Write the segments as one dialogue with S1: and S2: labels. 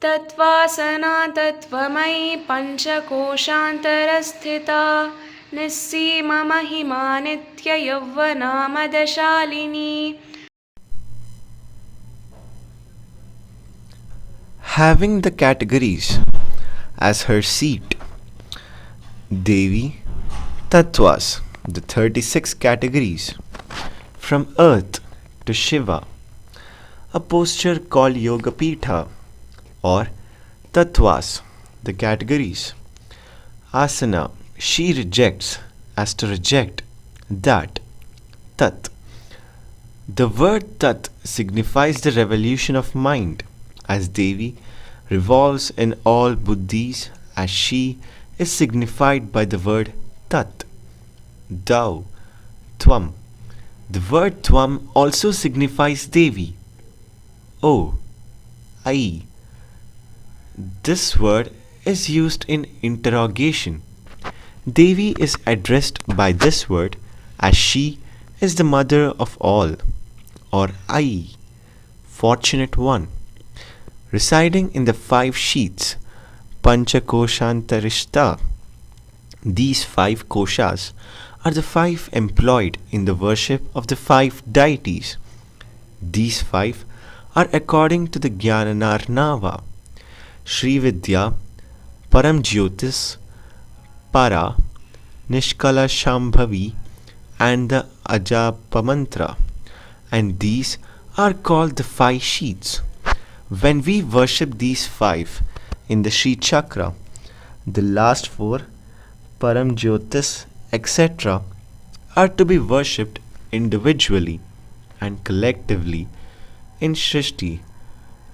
S1: तत्त्वासना तत्त्वमयि पञ्चकोशान्तरस्थिता निस्सीममहिमा नित्ययौवनामदशालिनी.
S2: Having the categories as her seat, Devi Tattvas, the 36 categories, from earth to Shiva, a posture called Yoga Pitha, or Tattvas, the categories. Asana, she rejects as to reject, that, Tat. The word Tat signifies the revolution of mind, as Devi revolves in all buddhis, as she is signified by the word Tat. Thou, Tvam. The word Tvam also signifies Devi. O, I. This word is used in interrogation. Devi is addressed by this word as she is the mother of all, or I, fortunate one. Residing in the 5 sheaths, Panchakoshantarishta. These 5 koshas are the 5 employed in the worship of the 5 deities. These 5 are according to the Jnanarnava: Sri Vidya, Param Jyotis, Para, Nishkala Shambhavi, and the Ajapamantra, and these are called the 5 sheaths. When we worship these 5 in the Sri Chakra, the last 4, Param Jyotis, etc., are to be worshipped individually and collectively in Shrishti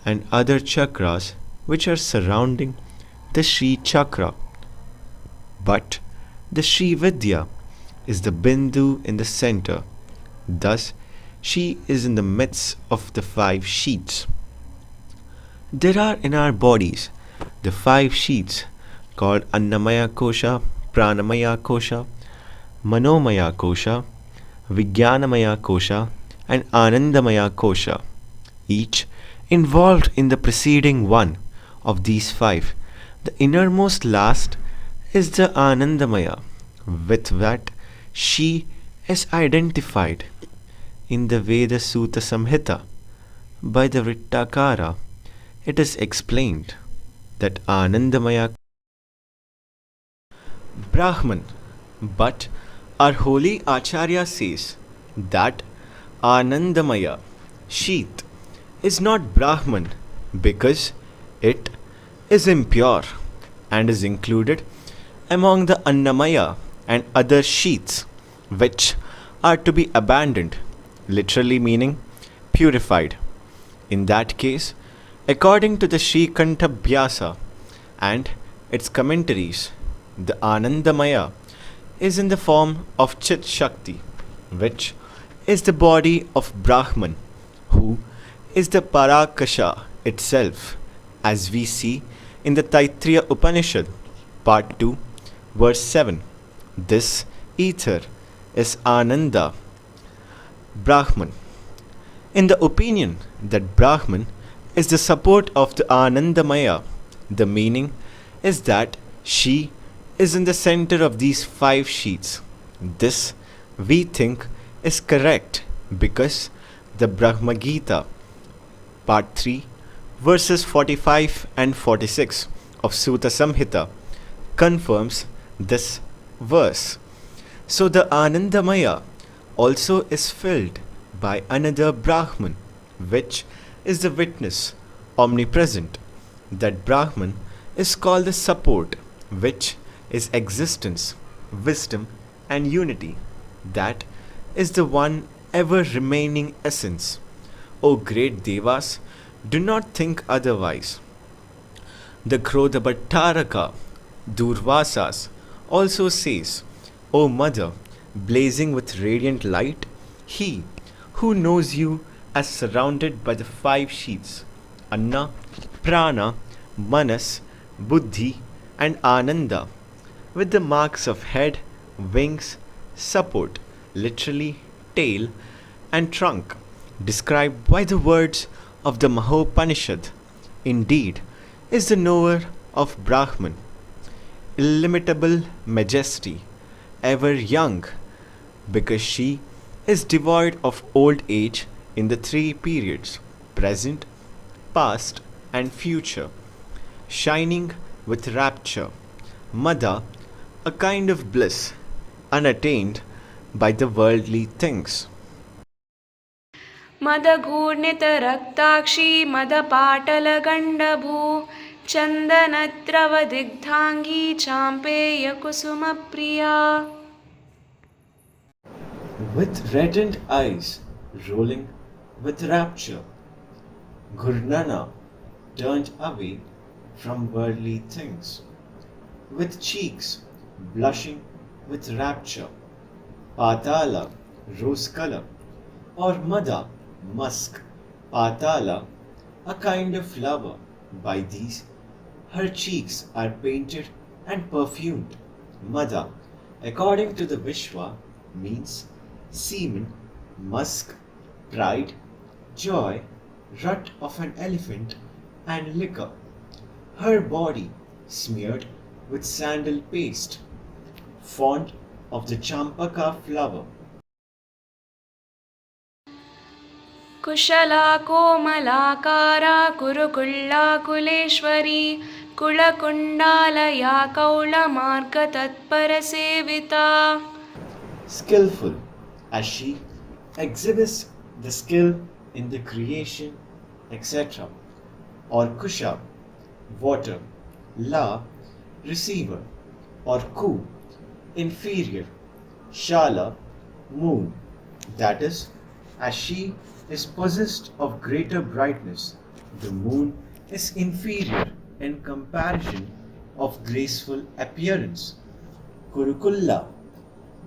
S2: and other chakras which are surrounding the Sri Chakra. But the Sri Vidya is the Bindu in the center. Thus, she is in the midst of the 5 sheaths. There are in our bodies the 5 sheaths called Annamaya Kosha, Pranamaya Kosha, Manomaya Kosha, Vijnanamaya Kosha, and Anandamaya Kosha, each involved in the preceding one of these 5. The innermost last is the Anandamaya, with that she is identified in the Veda Sutta Samhita. By the Vrittakara, it is explained that Anandamaya Brahman, but our holy Acharya says that Anandamaya sheath is not Brahman because it is impure and is included among the Annamaya and other sheaths which are to be abandoned, literally meaning purified. In that case, according to the Shrikanta Vyasa and its commentaries, the Anandamaya is in the form of Chit Shakti, which is the body of Brahman, who is the Parakasha itself, as we see in the Taittiriya Upanishad, part 2, verse 7. This ether is Ananda, Brahman. In the opinion that Brahman is the support of the Anandamaya, the meaning is that she is in the center of these 5 sheaths. This, we think, is correct because the Brahma Gita, part 3, verses 45 and 46 of Sutta Samhita, confirms this verse. So the Anandamaya also is filled by another Brahman, which is the witness, omnipresent. That Brahman is called the support, which is existence, wisdom, and unity. That is the one ever remaining essence. O great Devas, do not think otherwise. The Krodhabhattaraka, Durvasas, also says, O Mother, blazing with radiant light, he who knows you as surrounded by the 5 sheaths, Anna, Prana, Manas, Buddhi, and Ananda, with the marks of head, wings, support, literally tail, and trunk, described by the words of the Mahopanishad, indeed is the knower of Brahman, illimitable majesty, ever young, because she is devoid of old age in the three periods present, past, and future, shining with rapture. Mada, a kind of bliss unattained by the worldly things.
S1: मदघूर्णितरक्ताक्षी मदपाटलगण्डभू चन्दनद्रवदिग्धाङ्गी चाम्पेयकुसुमप्रिया.
S2: With reddened eyes rolling with rapture, Gurnana turned away from worldly things, with cheeks blushing with rapture, Patala rose color, or Mada musk, Patala a kind of flower. By these her cheeks are painted and perfumed. Mada, according to the Vishwa, means semen, musk, pride, joy, rut of an elephant, and liquor. Her body smeared with sandal paste, fond of the champaka flower.
S1: कुशला कोमलाकारा Kurukulla Kuleshwari कुलकुण्डालया कौलमार्गतत्परसेविता.
S2: Skillful, as she exhibits the skill in the creation, etc. Or Kusha, water, La, receiver, or Ku, inferior, Shala, moon, that is, as she is possessed of greater brightness, the moon is inferior in comparison of graceful appearance. Kurukulla,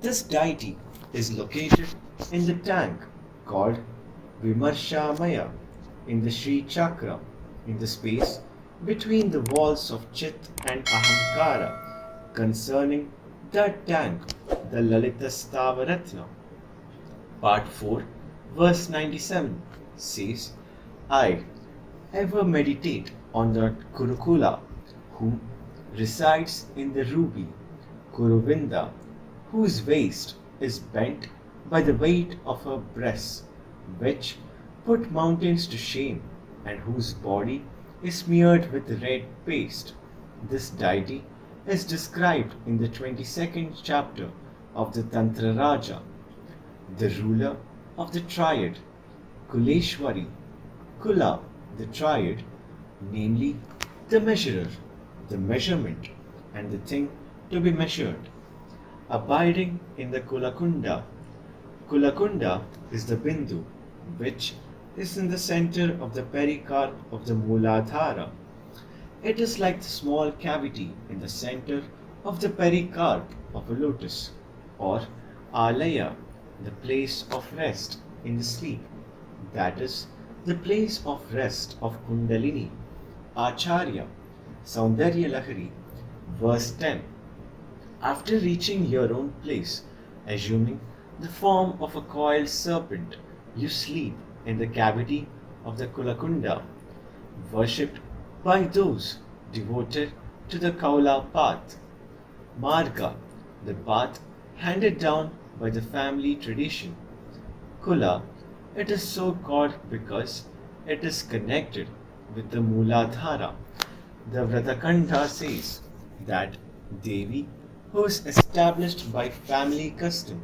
S2: this deity is located in the tank called Vimarshamaya in the Sri Chakra, in the space between the walls of Chit and Ahamkara. Concerning that tank, the Lalita Stavaratna, part 4, verse 97 says, I ever meditate on the Kurukula who resides in the ruby, Kuruvinda, whose waist is bent by the weight of her breasts, which put mountains to shame, and whose body is smeared with red paste. This deity is described in the 22nd chapter of the Tantra Raja, the ruler of the triad, Kuleshwari, Kula, the triad, namely the measurer, the measurement, and the thing to be measured, abiding in the Kulakunda. Kulakunda is the Bindu, which is in the center of the pericarp of the Mooladhara. It is like the small cavity in the center of the pericarp of a lotus, or Alaya, the place of rest in the sleep, that is, the place of rest of Kundalini. Acharya, Saundarya Lahari, verse 10. After reaching your own place, assuming the form of a coiled serpent, you sleep in the cavity of the Kulakunda, worshipped by those devoted to the Kaula path. Marga, the path handed down by the family tradition. Kula, it is so called because it is connected with the Mooladhara. The Vratakanda says that Devi, who is established by family custom,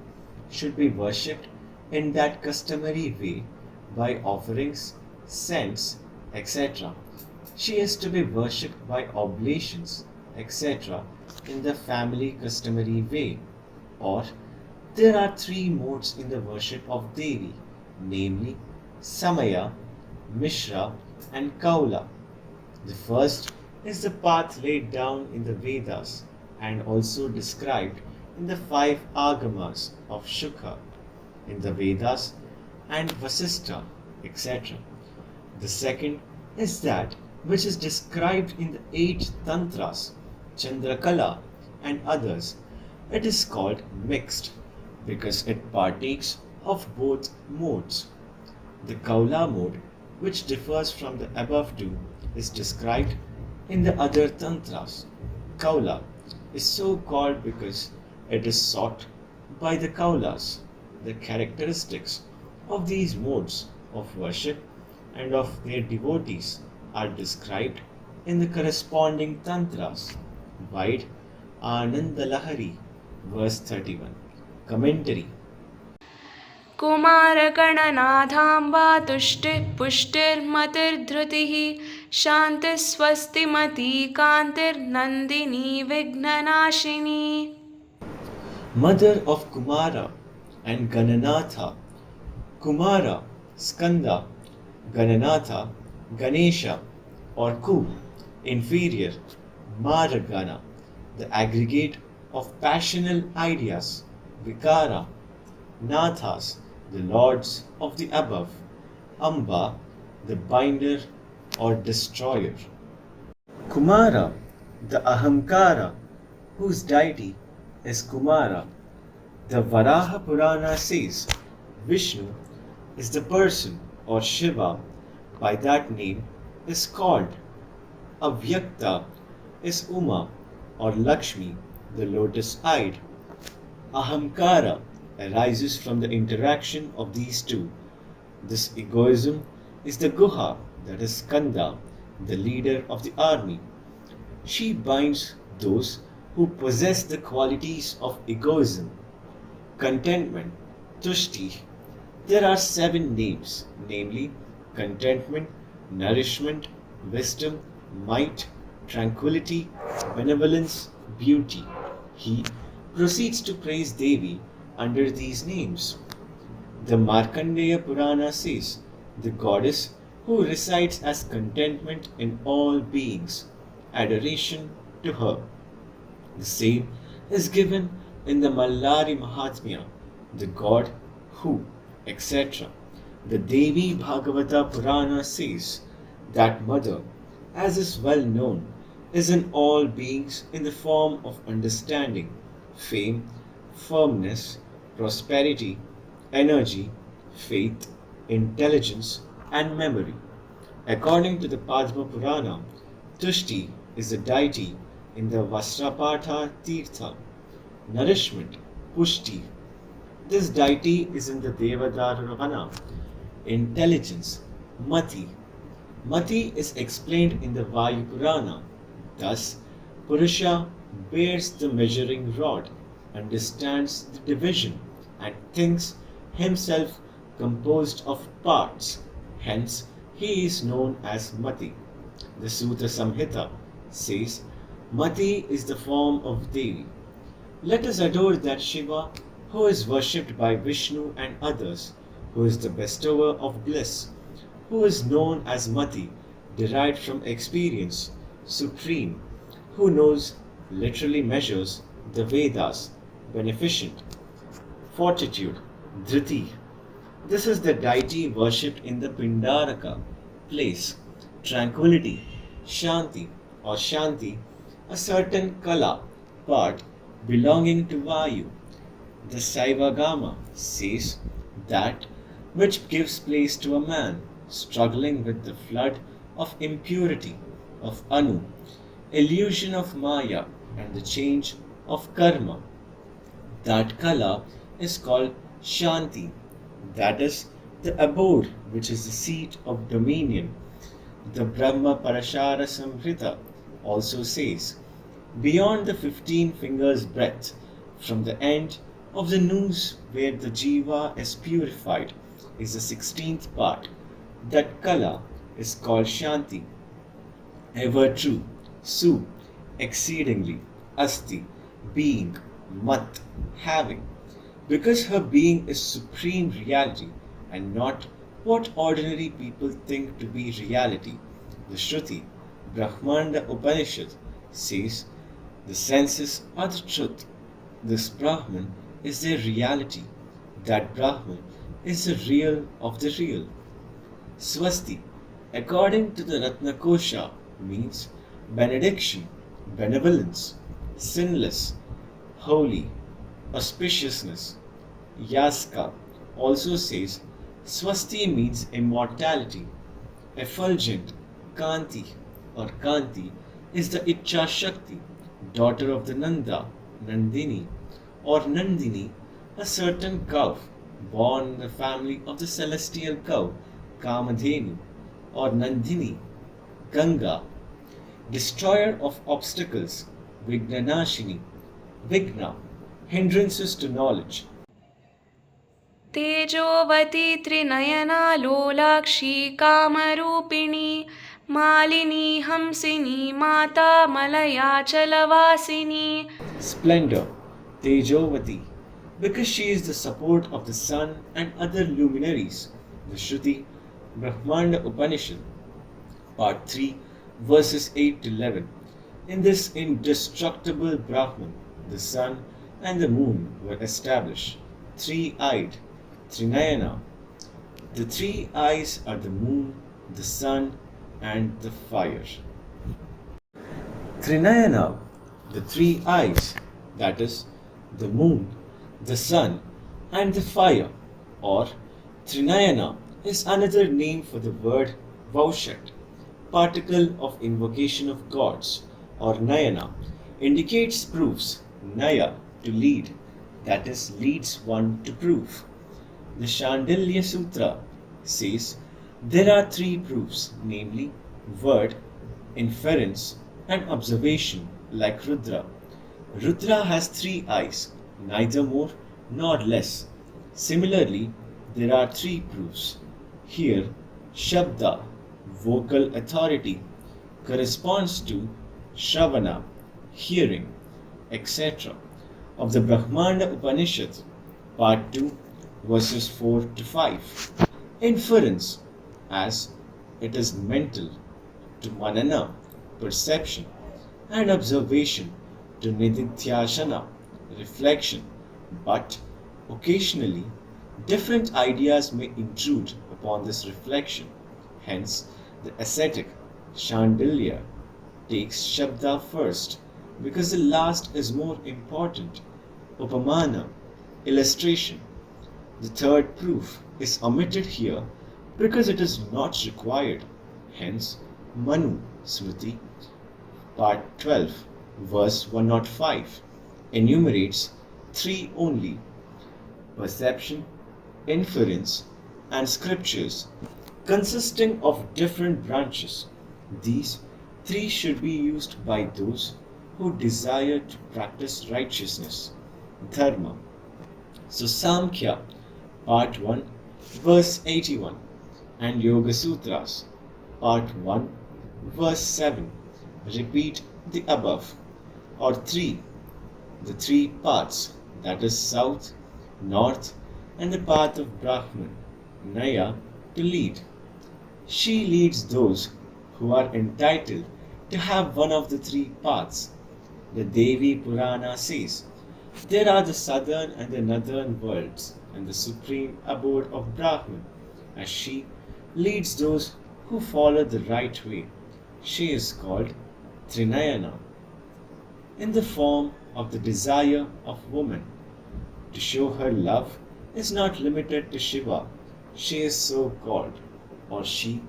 S2: should be worshipped in that customary way by offerings, scents, etc. She is to be worshipped by oblations, etc. in the family customary way. Or there are three modes in the worship of Devi, namely Samaya, Mishra, and Kaula. The first is the path laid down in the Vedas and also described in the 5 Agamas of Shukha in the Vedas and Vasistha, etc. The second is that which is described in the 8 Tantras, Chandrakala, and others. It is called mixed because it partakes of both modes. The Kaula mode, which differs from the above two, is described In the other tantras, Kaula is so called because it is sought by the Kaulas. The characteristics of these modes of worship and of their devotees are described in the corresponding tantras. Wide Anandalahari, verse 31. Commentary.
S1: कुमारगणनाथाम्बा तुष्टिः पुष्टिर्मतिर्धृतिः शान्तिः स्वस्तिमती कान्तिर्नन्दिनी विघ्ननाशिनी.
S2: Mother of Kumara and Gananatha. Kumara, Skanda, Gananatha, Ganesha or Ku, inferior, Maragana, the aggregate of passional ideas, Vikara, Nathas, the lords of the above, Amba, the binder or destroyer. Kumara, the Ahamkara, whose deity is Kumara. The Varaha Purana says Vishnu is the person or Shiva by that name is called. Avyakta is Uma or Lakshmi, the lotus-eyed. Ahamkara arises from the interaction of these two. This egoism is the Guha, that is Skanda, the leader of the army. She binds those who possess the qualities of egoism. Contentment, Tushti. There are 7 names, namely contentment, nourishment, wisdom, might, tranquility, benevolence, beauty. He proceeds to praise Devi under these names. The Markandeya Purana says the goddess who resides as contentment in all beings, adoration to her. The same is given in the Mallari Mahatmya, the god who, etc. The Devi Bhagavata Purana says that mother, as is well known, is in all beings in the form of understanding, fame, firmness, prosperity, energy, faith, intelligence, and memory. According to the Padma Purana, Tushti is the deity in the Vasrapatha Tirtha. Nourishment, Pushti. This deity is in the Devadaravana. Intelligence, Mati. Mati is explained in the Vayu Purana. Thus, Purusha bears the measuring rod, understands the division, and thinks himself composed of parts. Hence, he is known as Mati. The Sutta Samhita says Mati is the form of Devi. Let us adore that Shiva who is worshipped by Vishnu and others, who is the bestower of bliss, who is known as Mati, derived from experience, supreme, who knows, literally measures, the Vedas, beneficent. Fortitude, Dhriti. This is the deity worshipped in the Pindaraka place. Tranquility, Shanti or Shanti, a certain kala, part belonging to Vayu. The Saivagama says that which gives place to a man struggling with the flood of impurity, of Anu, illusion of Maya, and the change of karma. That kala is called Shanti, that is, the abode which is the seat of dominion. The Brahma Parashara Samhrita also says, beyond the 15 fingers breadth, from the end of the noose where the jiva is purified, is the 16th part. That kala is called Shanti. Ever true, Su, exceedingly, Asti, being, Mat, having. Because her being is supreme reality and not what ordinary people think to be reality. The Shruti, Brahmanda Upanishad, says the senses are the truth. This Brahman is their reality. That Brahman is the real of the real. Swasti, according to the Ratnakosha, means benediction, benevolence, sinless, holy, auspiciousness. Yaska also says Swasti means immortality, effulgent, Kanti or Kanti is the Icha Shakti, daughter of the Nanda, Nandini, or Nandini, a certain cow born in the family of the celestial cow, Kamadhenu, or Nandini, Ganga, destroyer of obstacles, Vignanashini, Vigna, hindrances to knowledge.
S1: तेजोवती Trinayana लोलाक्षी कामरूपिणी मालिनी हंसिनी माता मलयाचलवासिनी.
S2: Splendor, Tejovati, because she is the support of the sun and other luminaries. The Shruti, Brahmanda Upanishad, Part 3, verses 8 to 11. In this indestructible Brahman, the sun and the moon were established, three-eyed, Trinayana. The three eyes are the moon, the sun, and the fire. Trinayana, the three eyes, that is, the moon, the sun, and the fire, or Trinayana, is another name for the word Vaushat, particle of invocation of gods, or Nayana, indicates proofs, Naya, to lead, that is, leads one to proof. The Shandilya Sutra says there are three proofs, namely word, inference, and observation, like Rudra. Rudra has three eyes, neither more nor less. Similarly, there are three proofs. Here, Shabda, vocal authority, corresponds to Shravana, hearing, etc. of the Brahmanda Upanishad, Part 2, verses 4 to 5. Inference, as it is mental, to Manana, perception, and observation, to Nididhyasana, reflection, but occasionally different ideas may intrude upon this reflection. Hence, the ascetic Shandilya takes Shabda first because the last is more important. Upamana, illustration. The third proof is omitted here because it is not required. Hence, Manu Smriti, Part 12, verse 105, enumerates three only: perception, inference, and scriptures, consisting of different branches. These three should be used by those who desire to practice righteousness, dharma. So Samkhya, Part 1, verse 81, and Yoga Sutras, Part 1, verse 7, repeat the above, or three, the three paths, that is south, north, and the path of Brahman, Naya, to lead. She leads those who are entitled to have one of the three paths. The Devi Purana says, there are the southern and the northern worlds, and the supreme abode of Brahman, as she leads those who follow the right way. She is called Trinayana, in the form of the desire of woman. To show her love is not limited to Shiva. She is so called, or she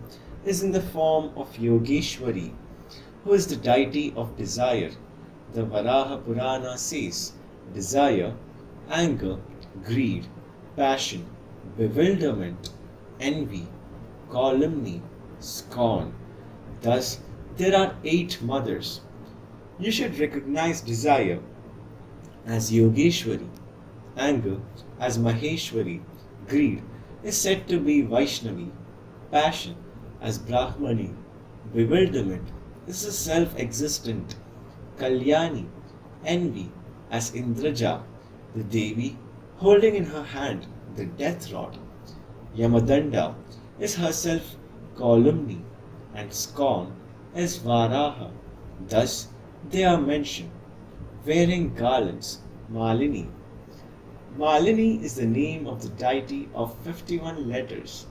S2: is in the form of Yogeshwari, who is the deity of desire. The Varaha Purana says, desire, anger, greed, passion, bewilderment, envy, calumny, scorn. Thus, there are 8 mothers. You should recognize desire as Yogeshwari, anger as Maheshwari, greed is said to be Vaishnavi, passion as Brahmani, bewilderment is the self-existent, Kalyani, envy as Indraja, the Devi holding in her hand the death rod. Yamadanda is herself calumny, and scorn is Varaha. Thus they are mentioned, wearing garlands, Malini. Malini is the name of the deity of 51 letters,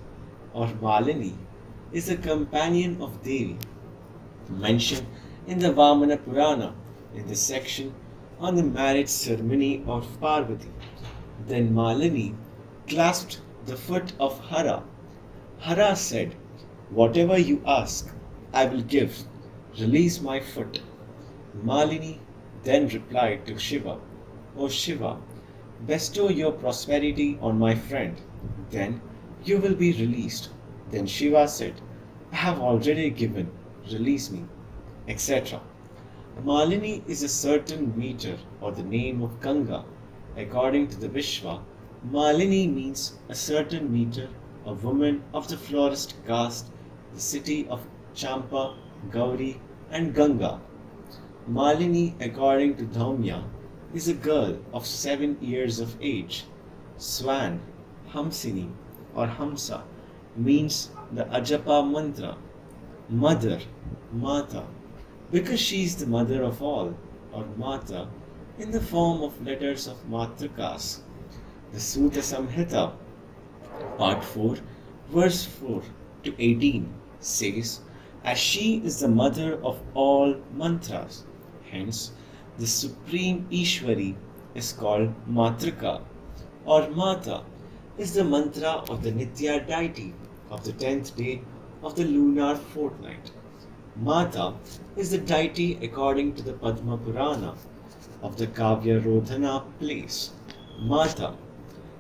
S2: or Malini is the companion of Devi, mentioned in the Vamana Purana in the section on the marriage ceremony of Parvati. Then Malini clasped the foot of Hara. Hara said, whatever you ask, I will give. Release my foot. Malini then replied to Shiva, O Shiva, bestow your prosperity on my friend, then you will be released. Then Shiva said, I have already given, release me, etc. Malini is a certain meter or the name of Ganga. According to the Vishwa, Malini means a certain meter, a woman of the florist caste, the city of Champa, Gauri, and Ganga. Malini, according to Dhaumya, is a girl of 7 years of age. Swan, Hamsini, or Hamsa means the Ajapa mantra, mother, Mata, because she is the mother of all, or Mata, in the form of letters of Matrikas. The Sutta Samhita, part 4, verse 4 to 18 says, as she is the mother of all mantras, hence the supreme Ishwari is called Matrika, or Mata is the mantra of the Nitya deity of the 10th day of the lunar fortnight. Mata is the deity according to the Padma Purana of the Kavya Rodhana place. Mata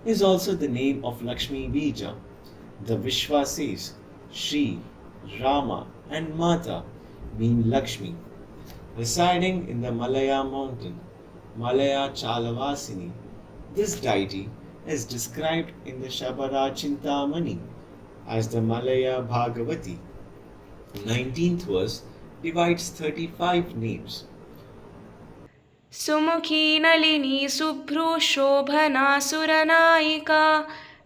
S2: is also the name of Lakshmi Bija. The Vishwa says Sri, Rama, and Mata mean Lakshmi. Residing in the Malaya mountain, Malaya Chalavasini, this deity is described in the Shabara Chintamani as the Malaya Bhagavati. 19th verse divides 35 names.
S1: सुमुखी Nalini शुभ्रू Shobhana सुरनायिका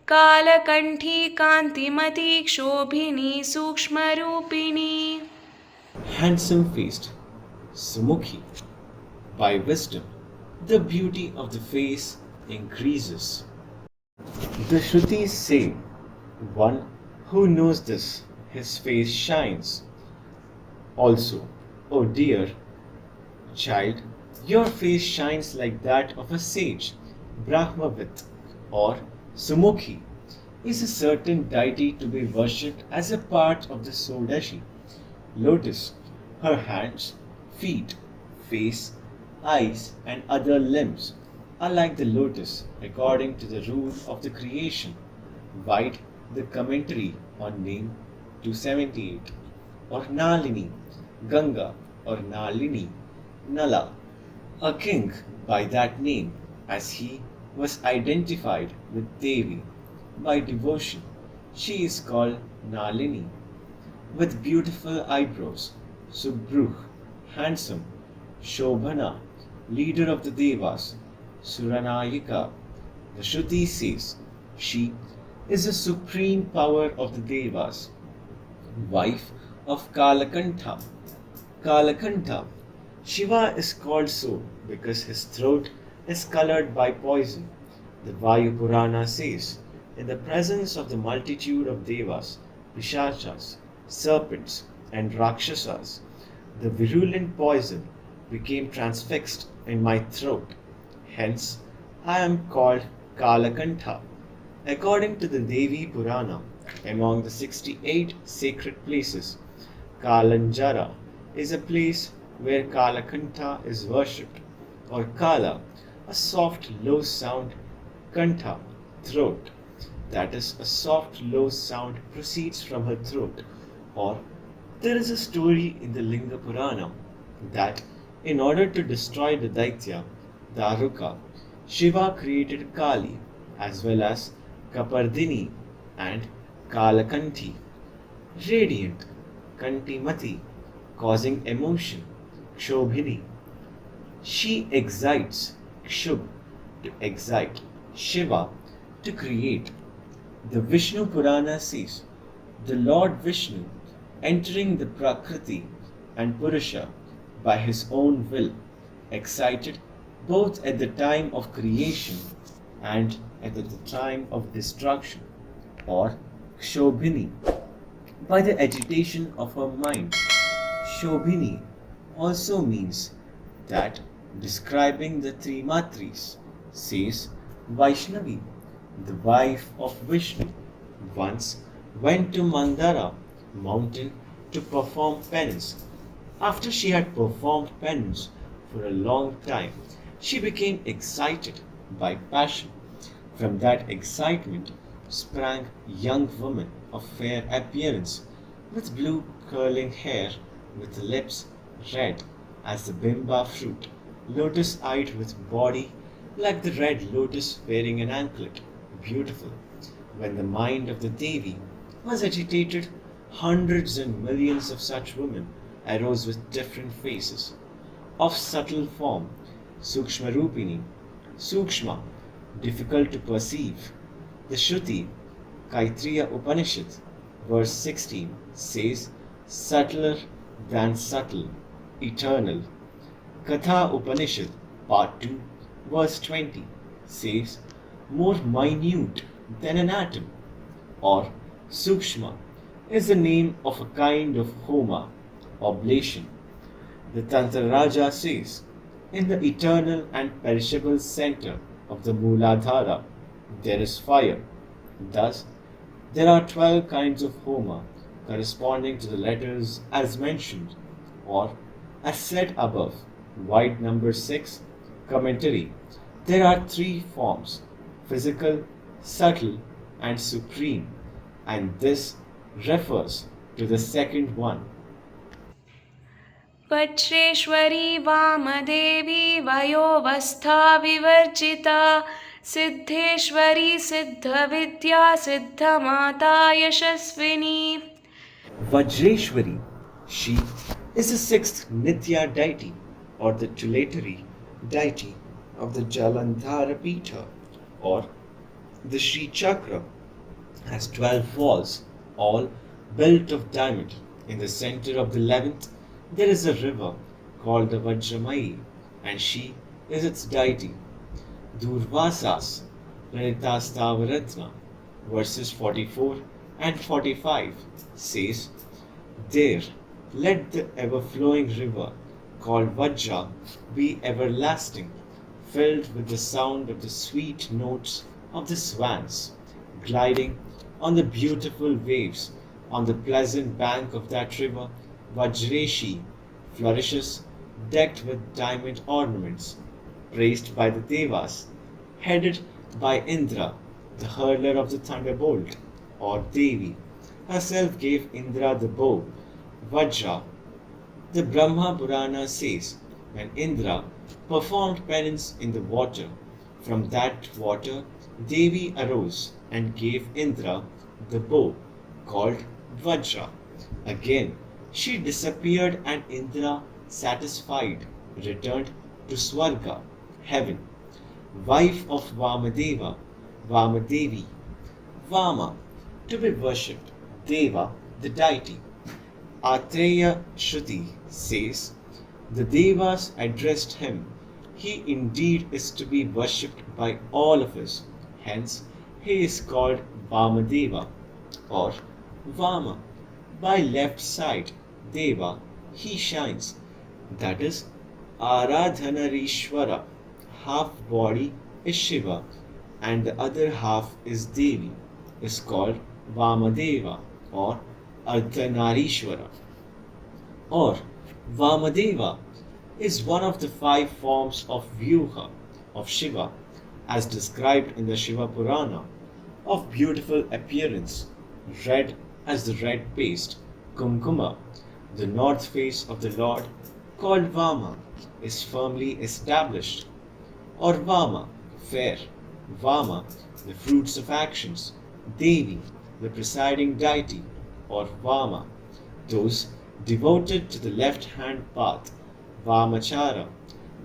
S1: कालकंठी Kanthimathi क्षोभिनी सूक्ष्मरूपिणी.
S2: Handsome faced, Sumukhi. By wisdom, the beauty of the face increases. The Shrutis say, one who knows this, his face shines. Also, O dear child, your face shines like that of a sage. Brahmavit or Sumukhi is a certain deity to be worshipped as a part of the Sodashi. Lotus, her hands, feet, face, eyes, and other limbs are like the lotus according to the rule of the creation. Wide the commentary on name 278. Or Nalini, Ganga, or Nalini, Nala, a king by that name, as he was identified with Devi. By devotion, she is called Nalini. With beautiful eyebrows, Subruh, handsome, Shobhana, leader of the Devas, Suranayika. The Shruti says she is the supreme power of the Devas, wife of Kalakantha. Kalakantha, Shiva is called so because his throat is colored by poison. The Vayu Purana says, in the presence of the multitude of Devas, Pishachas, serpents, and Rakshasas, the virulent poison became transfixed in my throat. Hence, I am called Kalakantha. According to the Devi Purana, among the 68 sacred places, Kalanjara is a place where Kalakantha is worshipped, or Kala, a soft low sound, Kantha, throat. That is, a soft low sound proceeds from her throat. Or there is a story in the Linga Purana that in order to destroy the Daitya, Daruka, Shiva created Kali as well as Kapardini and Kalakanti, radiant, Kantimati, causing emotion, Kshobhini. She excites Kshub to excite, Shiva to create. The Vishnu Purana says, the Lord Vishnu entering the Prakriti and Purusha by his own will, excited both at the time of creation and at the time of destruction, or Kshobhini, by the agitation of her mind. Shobhini also means that describing the three Matris, says Vaishnavi, the wife of Vishnu, once went to Mandara mountain to perform penance. After she had performed penance for a long time, she became excited by passion. From that excitement sprang a young woman of fair appearance, with blue curling hair, with lips red as the bimba fruit, lotus eyed with body like the red lotus wearing an anklet, beautiful. When the mind of the Devi was agitated, hundreds and millions of such women arose with different faces, of subtle form, Sukshma Rupini, Sukshma, difficult to perceive. The Shruti, Kaitriya Upanishad, verse 16, says, subtler than subtle, eternal. Katha Upanishad, part 2, verse 20, says, more minute than an atom. Or Sukshma is the name of a kind of homa, oblation. The Tantra Raja says, in the eternal and perishable center of the Mooladhara, there is fire. Thus, there are 12 kinds of homa corresponding to the letters as mentioned, or as said above, white number 6, commentary. There are 3 forms, physical, subtle, and supreme, and this refers to the second one.
S1: Vajreshwari वामदेवी वयोवस्था विवर्जिता Siddheshwari सिद्धविद्या सिद्धमाता Yashaswini.
S2: Vajreshwari, she is the sixth Nitya deity or the tutelary deity of the Jalandhara Pitha, or the Sri Chakra, has 12 walls, all built of diamond. In the center of the 11th, there is a river called the Vajramayi, and she is its deity. Durvasas, Pranitastavaratna, verses 44 and 45, says, there let the ever-flowing river called Vajra be everlasting, filled with the sound of the sweet notes of the swans, gliding on the beautiful waves on the pleasant bank of that river. Vajreshi flourishes, decked with diamond ornaments, praised by the Devas, headed by Indra, the hurler of the thunderbolt, or Devi herself gave Indra the bow, Vajra. The Brahma Purana says, when Indra performed penance in the water, from that water Devi arose and gave Indra the bow, called Vajra. Again, she disappeared and Indra, satisfied, returned to Swarga, heaven. Wife of Vamadeva, Vamadevi. Vama, to be worshipped, Deva, the deity. Atreya Shruti says, the Devas addressed him. He indeed is to be worshipped by all of us. Hence, he is called Vamadeva or Vama. By left side, Deva, he shines. That is Aradhanarishwara. Half body is Shiva and the other half is Devi, is called Vamadeva or Ardhanarishwara. Or Vamadeva is one of the 5 forms of Vyuha of Shiva as described in the Shiva Purana, of beautiful appearance, red as the red paste, Kumkuma. The north face of the Lord, called Vama, is firmly established. Or Vama, fair. Vama, the fruits of actions. Devi, the presiding deity. Or Vama, those devoted to the left-hand path. Vamachara.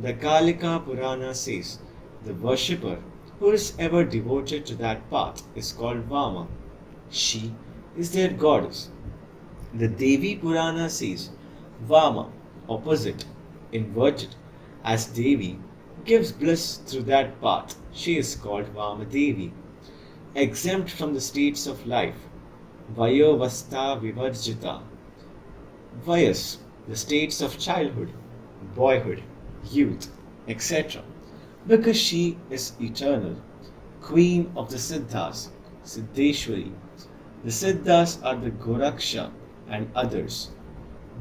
S2: The Kalika Purana says, the worshipper who is ever devoted to that path is called Vama. She is their goddess. The Devi Purana says, Vama, opposite, inverted, as Devi gives bliss through that path. She is called Vamadevi. Exempt from the states of life, Vayovastha Vivarjita. Vayas, the states of childhood, boyhood, youth, etc. Because she is eternal, queen of the Siddhas, Siddheshwari. The Siddhas are the Goraksha and others.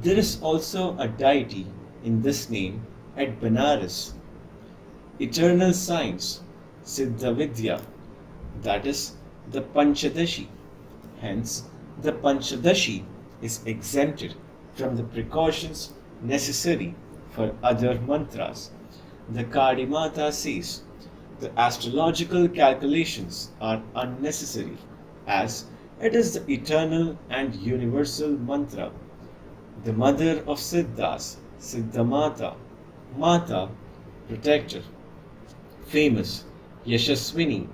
S2: There is also a deity in this name at Benares. Eternal science, Siddha Vidya, that is the Panchadashi. Hence, the Panchadashi is exempted from the precautions necessary for other mantras. The Kadimata says the astrological calculations are unnecessary as it is the eternal and universal mantra. The mother of Siddhas, Siddhamata, Mata, protector, famous Yashaswini,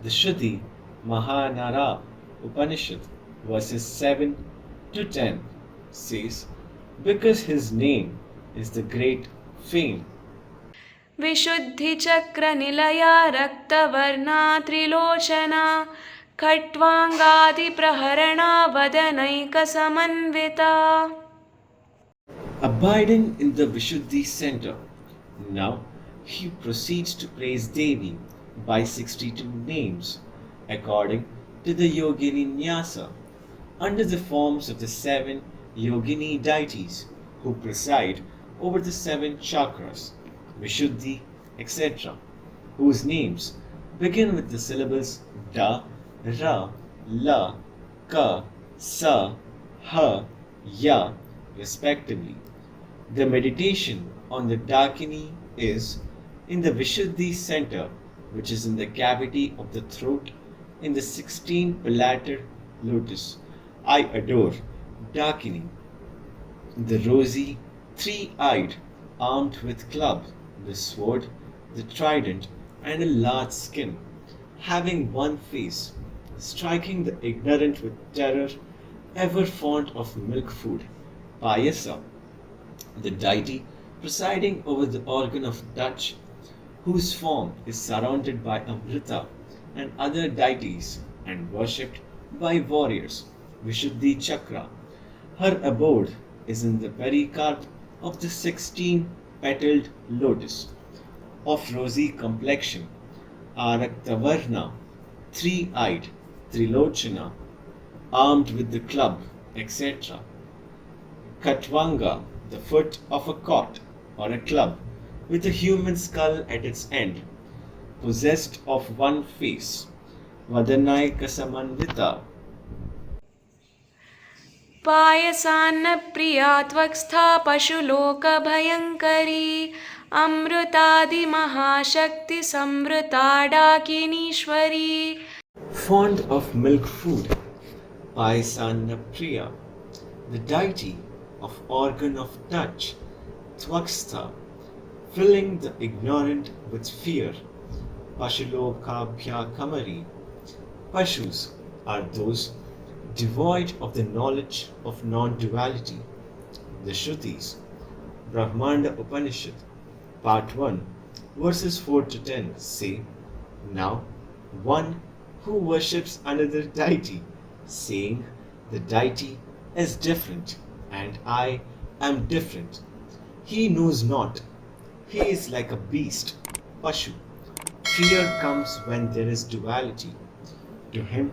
S2: the Shruti Mahanara Upanishad verses 7 to 10 says, because his name is the great fame.
S1: विशुद्धिचक्रनिलया रक्तवर्णा Trilochana खट्वाङ्गादिप्रहरणा वदनैकसमन्विता.
S2: Abiding in the Vishuddhi center. Now he proceeds to praise Devi by 62 names according to the Yogini Nyasa under the forms of the 7 Yogini deities who preside over the 7 chakras, Vishuddhi, etc., whose names begin with the syllables Da, Ra, La, Ka, Sa, Ha, Ya, respectively. The meditation on the Dakini is in the Vishuddhi center, which is in the cavity of the throat in the 16 pillated lotus. I adore Dakini, the rosy, three-eyed, armed with club, the sword, the trident, and a large skin, having one face, striking the ignorant with terror, ever fond of milk food, Payasa, the deity presiding over the organ of touch, whose form is surrounded by Amrita and other deities and worshipped by warriors, Vishuddhi Chakra. Her abode is in the pericarp of the 16-petaled lotus, of rosy complexion, Araktavarna, three-eyed, Trilochana, armed with the club, etc. Katvanga, the foot of a cot or a club, with a human skull at its end, possessed of one face, Vadanaika Samanvita.
S1: पायसान्न Priya त्वक्स्था पशुलोकभयङ्करी अमृतादिमहाशक्ति संवृता डाकिनीश्वरी.
S2: Fond of milk food, Payasana Priya, the deity of organ of touch, Tvakstha, filling the ignorant with fear, Pashulokabhya Kamari. Pashus are those devoid of the knowledge of non-duality. The Shrutis, Brahmanda Upanishad, Part 1, verses 4 to 10 say, now one who worships another deity, saying the deity is different and I am different. He knows not. He is like a beast, Pashu. Fear comes when there is duality. To him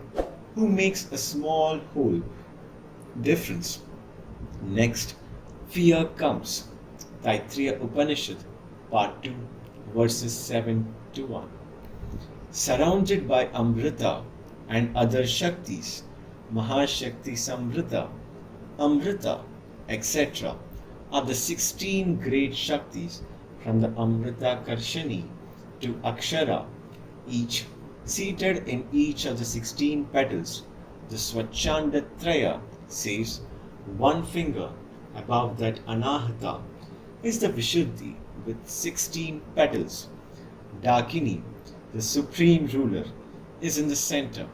S2: who makes a small whole difference. Next, fear comes. Taittiriya Upanishad, Part 2, verses 7 to 1. Surrounded by Amrita and other Shaktis, Mahashakti Samrita, Amrita, etc., are the 16 great Shaktis from the Amrita Karshani to Akshara, each seated in each of the 16 petals. The Swachanda Traya says one finger above that Anahata is the Vishuddhi with 16 petals. Dakini, the supreme ruler, is in the center.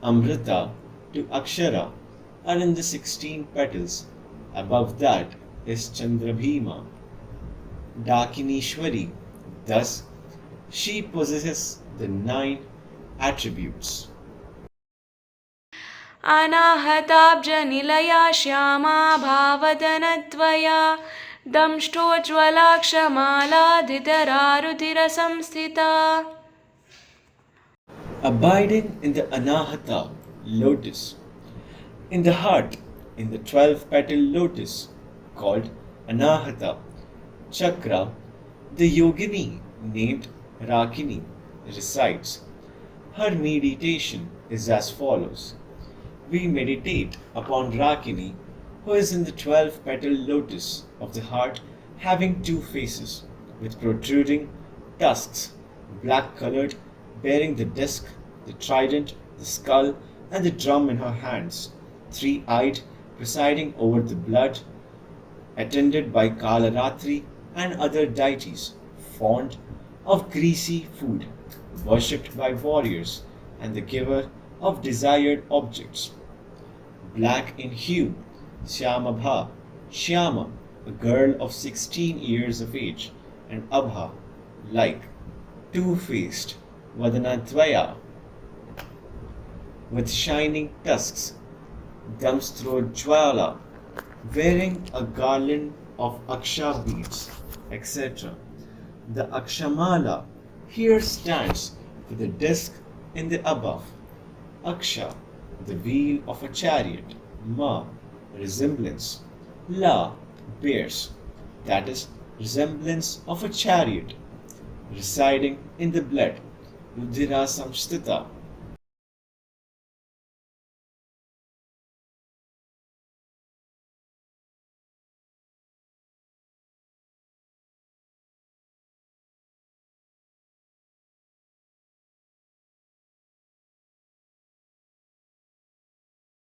S2: Amrita to Akshara are in the 16 petals. Above that is Chandrabhima. Dakinishwari, thus she possesses the 9 attributes.
S1: अनाहताब्जनिलया Shyama भावदनद्वया दंष्टोज्ज्वलाक्षमालाधितरारुधिरसंस्थिता.
S2: Abiding in the Anahata lotus, in the heart, in the 12-petal lotus called Anahata, Chakra, the yogini named Rakini, recites. Her meditation is as follows. We meditate upon Rakini, who is in the 12-petal lotus of the heart, having two faces, with protruding tusks, black colored, bearing the disc, the trident, the skull, and the drum in her hands, three-eyed, presiding over the blood, attended by Kalaratri and other deities, fond of greasy food, worshipped by warriors, and the giver of desired objects. Black in hue, Shyamabha, Shyama, a girl of 16 years of age, and Abha, like, two-faced, Vadanadvaya, with shining tusks, Damstrojwala, wearing a garland of aksha beads, etc. The akshamala here stands for the disc in the above. Aksha, the wheel of a chariot. Ma, resemblance. La, bears, that is, resemblance of a chariot. Residing in the blood. Rudira samstita,